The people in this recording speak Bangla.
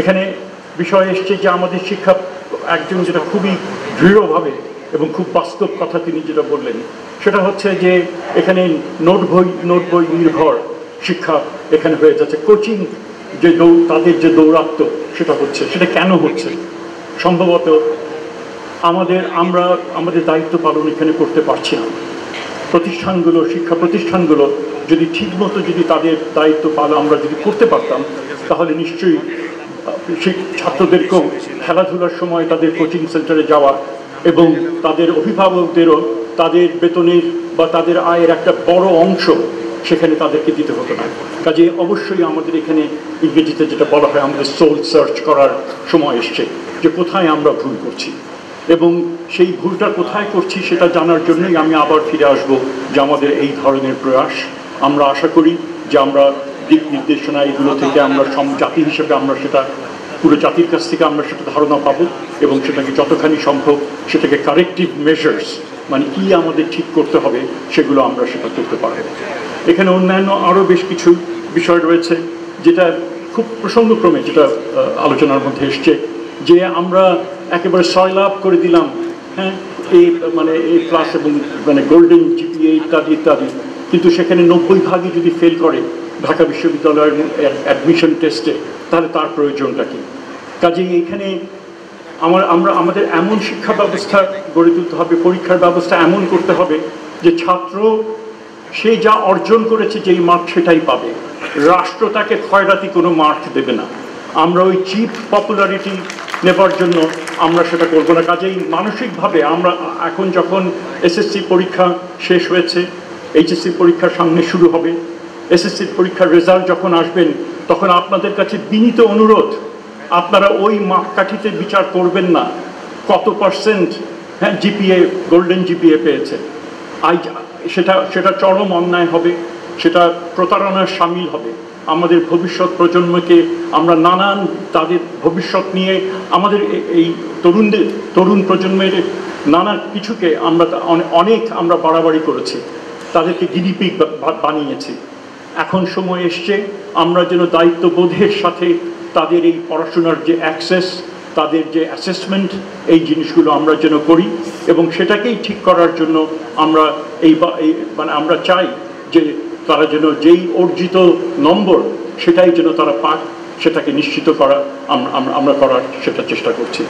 এখানে বিষয় এসছে যে আমাদের শিক্ষা একজন যেটা খুবই দৃঢ়ভাবে এবং খুব বাস্তব কথা তিনি যেটা বললেন সেটা হচ্ছে যে এখানে নোট বই নির্ভর শিক্ষা এখানে হয়ে যাচ্ছে। কোচিং যে তাদের যে দৌরাত্ম্য সেটা হচ্ছে, সেটা কেন হচ্ছে? সম্ভবত আমরা আমাদের দায়িত্ব পালন এখানে করতে পারছি না। প্রতিষ্ঠানগুলো, শিক্ষা প্রতিষ্ঠানগুলো যদি ঠিকমতো যদি তাদের দায়িত্ব পালন আমরা যদি করতে পারতাম, তাহলে নিশ্চয়ই সেই ছাত্রদেরকেও খেলাধুলার সময় তাদের কোচিং সেন্টারে যাওয়া এবং তাদের অভিভাবকদেরও তাদের বেতনের বা তাদের আয়ের একটা বড় অংশ সেখানে তাদেরকে দিতে হতো না। কাজে অবশ্যই আমাদের এখানে ইংরেজিতে যেটা বলা হয় আমাদের সোল সার্চ করার সময় এসছে যে কোথায় আমরা ভুল করছি, এবং সেই ভুলটা কোথায় করছি সেটা জানার জন্যই আমি আবার ফিরে আসব যে আমাদের এই ধরনের প্রয়াস। আমরা আশা করি যে আমরা দিক নির্দেশনা এগুলো থেকে আমরা জাতি হিসেবে আমরা সেটা পুরো জাতির কাছ থেকে আমরা সেটা ধারণা পাবো এবং সেটাকে যতখানি সম্ভব সেটাকে কারেক্টিভ মেজার্স মানে কি আমাদের ঠিক করতে হবে সেগুলো আমরা সেটা করতে পারব। এখানে অন্যান্য আরও বেশ কিছু বিষয় রয়েছে যেটা খুব প্রসঙ্গক্রমে যেটা আলোচনার মধ্যে এসছে যে আমরা একেবারে সয়লাভ করে দিলাম, হ্যাঁ, এই প্লাস এবং গোল্ডেন জিপিএ ইত্যাদি ইত্যাদি, কিন্তু সেখানে 90% যদি ফেল করে ঢাকা বিশ্ববিদ্যালয়ের অ্যাডমিশন টেস্টে, তাহলে তার প্রয়োজনটা কী? কাজেই এইখানে আমাদের এমন শিক্ষা ব্যবস্থা গড়ে তুলতে হবে, পরীক্ষার ব্যবস্থা এমন করতে হবে যে ছাত্র সে যা অর্জন করেছে যেই মার্ক সেটাই পাবে, রাষ্ট্র তাকে ক্ষয়রাতি কোনো মার্ক দেবে না। আমরা ওই চিপ পপুলারিটি নেবার জন্য আমরা সেটা করবো না। কাজেই মানসিকভাবে আমরা এখন যখন এসএসসি পরীক্ষা শেষ হয়েছে, এইচএসসি পরীক্ষার সামনে শুরু হবে, এসএসসির পরীক্ষার রেজাল্ট যখন আসবেন তখন আপনাদের কাছে বিনীত অনুরোধ, আপনারা ওই মাপকাঠিতে বিচার করবেন না কত পার্সেন্ট জিপিএ গোল্ডেন জিপিএ পেয়েছে। সেটা চরম অন্যায় হবে, সেটা প্রতারণার সামিল হবে। আমাদের ভবিষ্যৎ প্রজন্মকে আমরা নানান তাদের ভবিষ্যৎ নিয়ে আমাদের এই তরুণ প্রজন্মের নানা কিছুকে আমরা বাড়াবাড়ি করেছি, তাদেরকে গিনিপিগ বানিয়েছি। এখন সময় এসছে আমরা যেন দায়িত্ববোধের সাথে তাদের এই পড়াশোনার যে অ্যাক্সেস, তাদের যে অ্যাসেসমেন্ট, এই জিনিসগুলো আমরা যেন করি এবং সেটাকেই ঠিক করার জন্য আমরা আমরা চাই যে তারা যেন যেই অর্জিত নম্বর সেটাই যেন তারা পাক, সেটাকে নিশ্চিত করা আমরা করার সেটা চেষ্টা করছি।